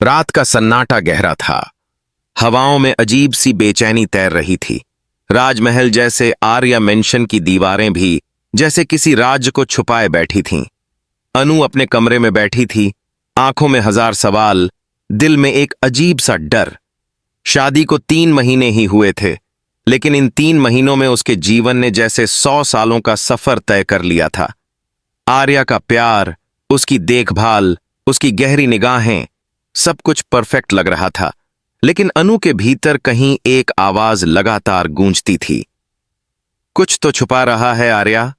रात का सन्नाटा गहरा था। हवाओं में अजीब सी बेचैनी तैर रही थी। राजमहल जैसे आर्या मेंशन की दीवारें भी जैसे किसी राज को छुपाए बैठी थीं। अनु अपने कमरे में बैठी थी, आंखों में हजार सवाल, दिल में एक अजीब सा डर। शादी को 3 महीने ही हुए थे, लेकिन इन 3 महीनों में उसके जीवन ने जैसे 100 सालों का सफर तय कर लिया था। आर्या का प्यार, उसकी देखभाल, उसकी गहरी निगाहें, सब कुछ परफेक्ट लग रहा था। लेकिन अनु के भीतर कहीं एक आवाज लगातार गूंजती थी, कुछ तो छुपा रहा है आर्या।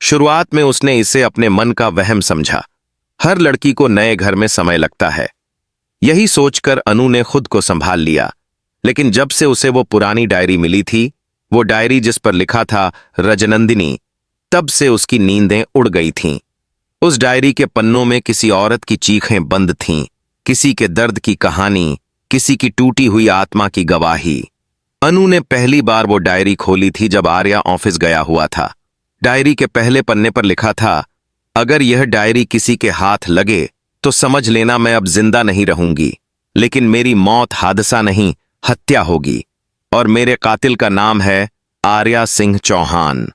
शुरुआत में उसने इसे अपने मन का वहम समझा। हर लड़की को नए घर में समय लगता है, यही सोचकर अनु ने खुद को संभाल लिया। लेकिन जब से उसे वो पुरानी डायरी मिली थी, वो डायरी जिस पर लिखा था रजनंदिनी, तब से उसकी नींदें उड़ गई थीं। उस डायरी के पन्नों में किसी औरत की चीखें बंद थीं, किसी के दर्द की कहानी, किसी की टूटी हुई आत्मा की गवाही। अनु ने पहली बार वो डायरी खोली थी जब आर्या ऑफिस गया हुआ था। डायरी के पहले पन्ने पर लिखा था, अगर यह डायरी किसी के हाथ लगे तो समझ लेना मैं अब जिंदा नहीं रहूंगी, लेकिन मेरी मौत हादसा नहीं, हत्या होगी, और मेरे कातिल का नाम है आर्या सिंह चौहान।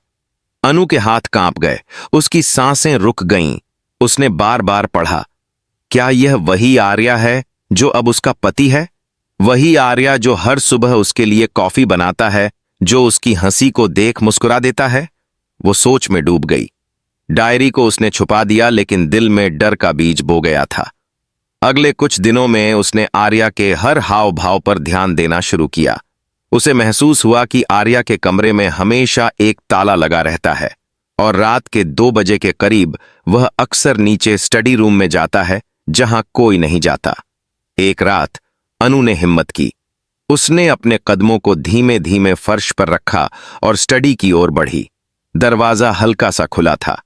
अनु के हाथ कांप गए, उसकी सांसें रुक गईं। उसने बार बार पढ़ा, क्या यह वही आर्या है जो अब उसका पति है? वही आर्या जो हर सुबह उसके लिए कॉफी बनाता है, जो उसकी हंसी को देख मुस्कुरा देता है? वो सोच में डूब गई। डायरी को उसने छुपा दिया, लेकिन दिल में डर का बीज बो गया था। अगले कुछ दिनों में उसने आर्या के हर हाव भाव पर ध्यान देना शुरू किया। उसे महसूस हुआ कि आर्या के कमरे में हमेशा एक ताला लगा रहता है, और रात के 2 बजे के करीब वह अक्सर नीचे स्टडी रूम में जाता है, जहां कोई नहीं जाता। एक रात अनु ने हिम्मत की। उसने अपने कदमों को धीमे धीमे फर्श पर रखा और स्टडी की ओर बढ़ी। दरवाजा हल्का सा खुला था।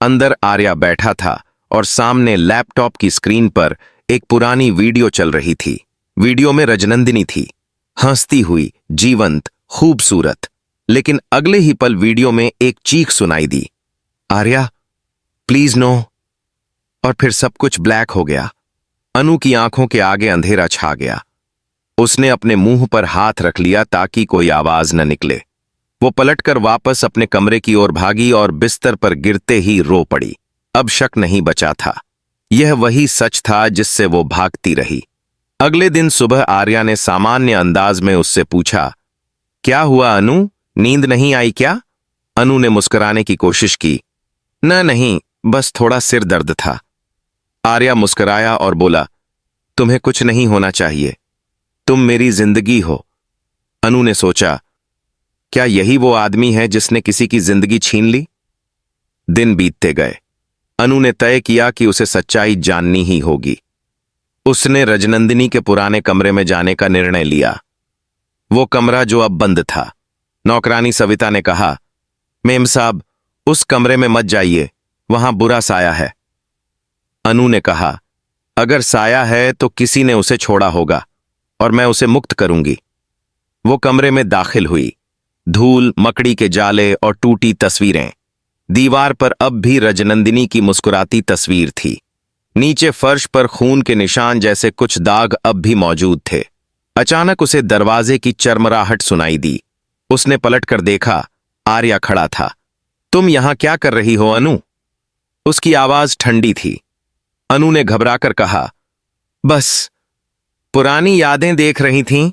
अंदर आर्या बैठा था और सामने लैपटॉप की स्क्रीन पर एक पुरानी वीडियो चल रही थी। वीडियो में रजनंदिनी थी, हंसती हुई, जीवंत, खूबसूरत। लेकिन अगले ही पल वीडियो में एक चीख सुनाई दी, आर्या प्लीज नो। और फिर सब कुछ ब्लैक हो गया। अनु की आंखों के आगे अंधेरा छा गया। उसने अपने मुंह पर हाथ रख लिया ताकि कोई आवाज न निकले। वो पलटकर वापस अपने कमरे की ओर भागी और बिस्तर पर गिरते ही रो पड़ी। अब शक नहीं बचा था, यह वही सच था जिससे वो भागती रही। अगले दिन सुबह आर्या ने सामान्य अंदाज में उससे पूछा, क्या हुआ अनु, नींद नहीं आई क्या? अनु ने मुस्कुराने की कोशिश की, नहीं, बस थोड़ा सिर दर्द था। आर्या मुस्कुराया और बोला, तुम्हें कुछ नहीं होना चाहिए, तुम मेरी जिंदगी हो। अनु ने सोचा, क्या यही वो आदमी है जिसने किसी की जिंदगी छीन ली? दिन बीतते गए। अनु ने तय किया कि उसे सच्चाई जाननी ही होगी। उसने रजनंदिनी के पुराने कमरे में जाने का निर्णय लिया, वो कमरा जो अब बंद था। नौकरानी सविता ने कहा, मेम साहब, उस कमरे में मत जाइए, वहां बुरा साया है। अनु ने कहा, अगर साया है तो किसी ने उसे छोड़ा होगा और मैं उसे मुक्त करूंगी। वो कमरे में दाखिल हुई। धूल, मकड़ी के जाले और टूटी तस्वीरें। दीवार पर अब भी रजनंदिनी की मुस्कुराती तस्वीर थी। नीचे फर्श पर खून के निशान जैसे कुछ दाग अब भी मौजूद थे। अचानक उसे दरवाजे की चरमराहट सुनाई दी। उसने पलटकर देखा, आर्या खड़ा था। तुम यहां क्या कर रही हो अनु? उसकी आवाज ठंडी थी। अनु ने घबराकर कहा, बस पुरानी यादें देख रही थीं।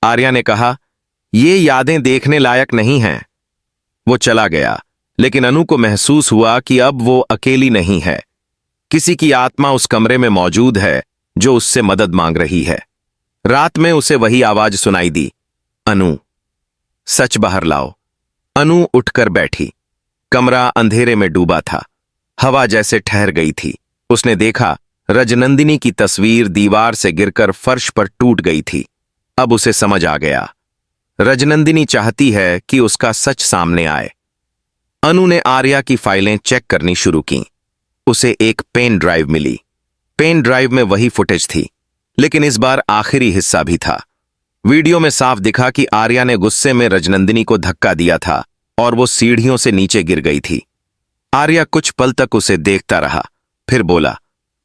आर्या ने कहा, ये यादें देखने लायक नहीं हैं। वो चला गया, लेकिन अनु को महसूस हुआ कि अब वो अकेली नहीं है। किसी की आत्मा उस कमरे में मौजूद है जो उससे मदद मांग रही है। रात में उसे वही आवाज सुनाई दी, अनु, सच बाहर लाओ। अनु उठकर बैठी। कमरा अंधेरे में डूबा था। हवा जैसे ठहर गई थी। उसने देखा, रजनंदिनी की तस्वीर दीवार से गिरकर फर्श पर टूट गई थी। अब उसे समझ आ गया, रजनंदिनी चाहती है कि उसका सच सामने आए। अनु ने आर्या की फाइलें चेक करनी शुरू की। उसे एक पेन ड्राइव मिली। पेन ड्राइव में वही फुटेज थी, लेकिन इस बार आखिरी हिस्सा भी था। वीडियो में साफ दिखा कि आर्या ने गुस्से में रजनंदिनी को धक्का दिया था और वो सीढ़ियों से नीचे गिर गई थी। आर्या कुछ पल तक उसे देखता रहा, फिर बोला,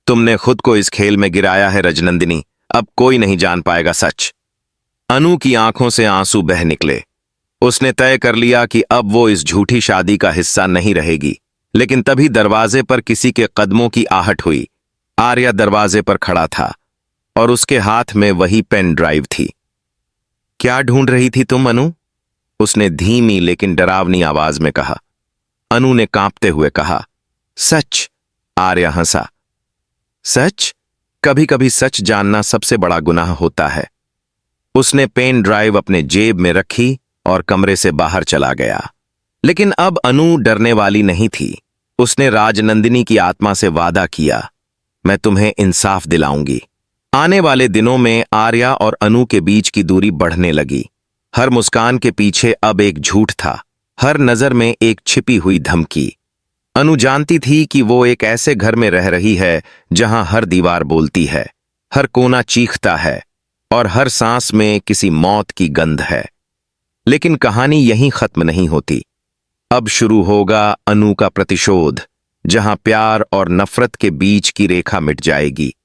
तुमने खुद को इस खेल में गिराया है रजनंदिनी, अब कोई नहीं जान पाएगा सच। अनु की आंखों से आंसू बह निकले। उसने तय कर लिया कि अब वो इस झूठी शादी का हिस्सा नहीं रहेगी। लेकिन तभी दरवाजे पर किसी के कदमों की आहट हुई। आर्या दरवाजे पर खड़ा था और उसके हाथ में वही पेन ड्राइव थी। क्या ढूंढ रही थी तुम अनु? उसने धीमी लेकिन डरावनी आवाज में कहा। अनु ने कांपते हुए कहा, सच। आर्या हंसा। सच? कभी कभी सच जानना सबसे बड़ा गुनाह होता है। उसने पेन ड्राइव अपने जेब में रखी और कमरे से बाहर चला गया। लेकिन अब अनु डरने वाली नहीं थी। उसने राजनंदिनी की आत्मा से वादा किया, मैं तुम्हें इंसाफ दिलाऊंगी। आने वाले दिनों में आर्या और अनु के बीच की दूरी बढ़ने लगी। हर मुस्कान के पीछे अब एक झूठ था, हर नजर में एक छिपी हुई धमकी। अनु जानती थी कि वो एक ऐसे घर में रह रही है जहां हर दीवार बोलती है, हर कोना चीखता है और हर सांस में किसी मौत की गंध है। लेकिन कहानी यहीं खत्म नहीं होती। अब शुरू होगा अनु का प्रतिशोध, जहां प्यार और नफरत के बीच की रेखा मिट जाएगी।